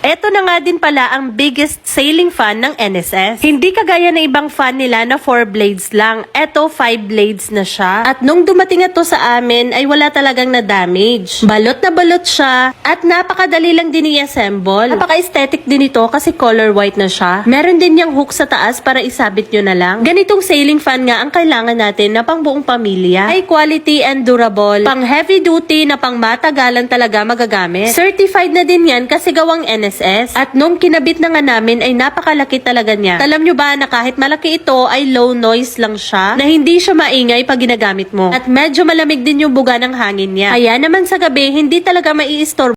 Eto na nga din pala ang biggest selling fan ng NSS. Hindi kagaya na ibang fan nila na 4 blades lang. Eto 5 blades na siya. At nung dumating ito sa amin ay wala talagang na-damage. Balot na balot siya at napakadali lang din i-assemble. Napaka-aesthetic din ito kasi color white na siya. Meron din yung hook sa taas para isabit nyo na lang. Ganitong sailing fan nga ang kailangan natin na pang buong pamilya. High quality and durable. Pang heavy duty na pang matagalan talaga magagamit. Certified na din yan kasi gawang NSS. At nung kinabit na nga namin ay napakalaki talaga niya. Alam nyo ba na kahit malaki ito ay low noise lang siya na hindi siya maingay pag ginagamit mo. At medyo malamig din yung buga ng hangin niya. Kaya naman sa gabi hindi talaga mai-store